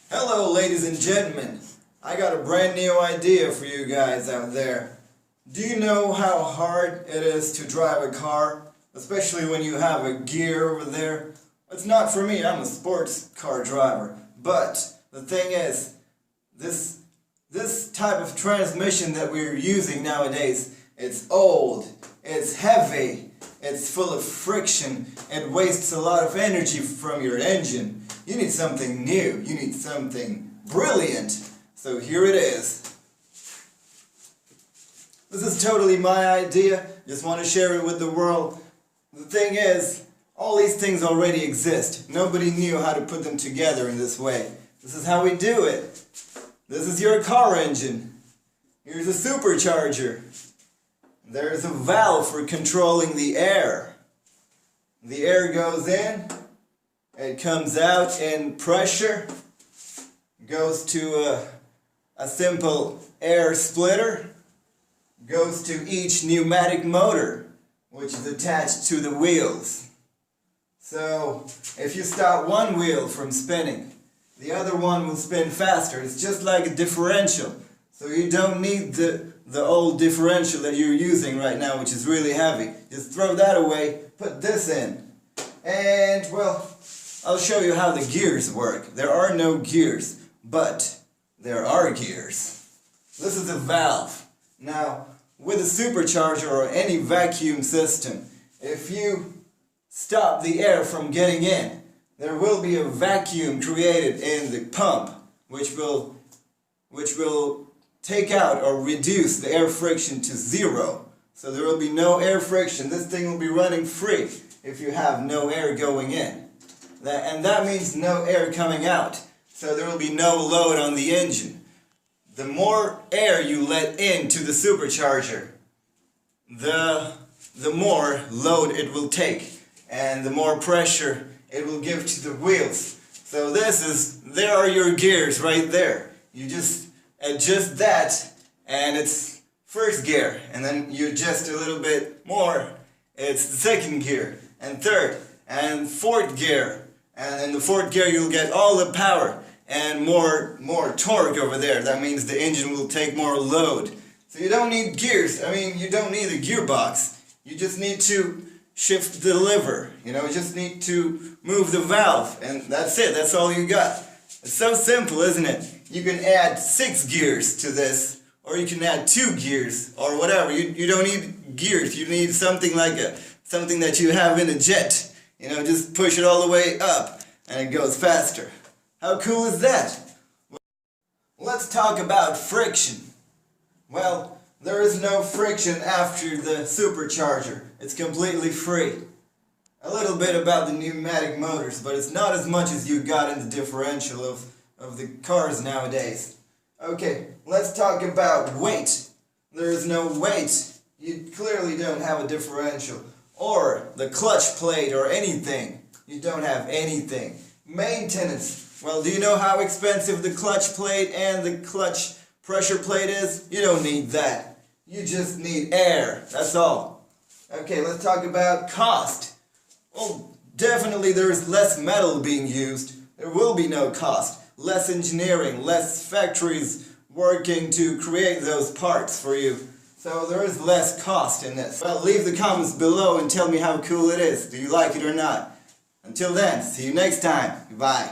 Hello ladies and gentlemen, I got a brand new idea for you guys out there. Do you know how hard it is to drive a car? Especially when you have a gear over there? It's not for me, I'm a sports car driver. But the thing is, this type of transmission that we're using nowadays, it's old, it's heavy, it's full of friction, it wastes a lot of energy from your engine. You need something new, you need something brilliant. So here it is. This is totally my idea, just want to share it with the world. The thing is, all these things already exist. Nobody knew how to put them together in this way. This is how we do it. This is your car engine. Here's a supercharger. There's a valve for controlling the air. The air goes in, it comes out in pressure, goes to a simple air splitter, goes to each pneumatic motor, which is attached to the wheels. So, if you stop one wheel from spinning, the other one will spin faster. It's just like a differential. So you don't need the old differential that you're using right now, which is really heavy. Just throw that away, put this in. And, well, I'll show you how the gears work. There are no gears, but there are gears. This is a valve. Now, with a supercharger or any vacuum system, if you stop the air from getting in, there will be a vacuum created in the pump, which will take out or reduce the air friction to zero. So there will be no air friction. This thing will be running free if you have no air going in. And that means no air coming out. So there will be no load on the engine. The more air you let into the supercharger, the more load it will take, and the more pressure it will give to the wheels. So there are your gears right there. You just adjust that, and it's first gear, and then you adjust a little bit more, it's the second gear, and third, and fourth gear. And in the fourth gear you'll get all the power and more torque over there. That means the engine will take more load. So you don't need gears. I mean, you don't need a gearbox. You just need to shift the lever. You just need to move the valve, and that's it. That's all you got. It's so simple, isn't it? You can add 6 gears to this, or you can add 2 gears, or whatever. You don't need gears. You need something like something that you have in a jet. Just push it all the way up, and it goes faster. How cool is that? Let's talk about friction. Well, there is no friction after the supercharger. It's completely free. A little bit about the pneumatic motors, but it's not as much as you got in the differential of the cars nowadays. Okay, let's talk about weight. There is no weight. You clearly don't have a differential. Or the clutch plate or anything. You don't have anything. Maintenance. Well, do you know how expensive the clutch plate and the clutch pressure plate is? You don't need that. You just need air. That's all. Okay, let's talk about cost. Well, definitely there is less metal being used. There will be no cost. Less engineering, less factories working to create those parts for you. So there is less cost in this. Well, leave the comments below and tell me how cool it is. Do you like it or not? Until then, see you next time. Bye.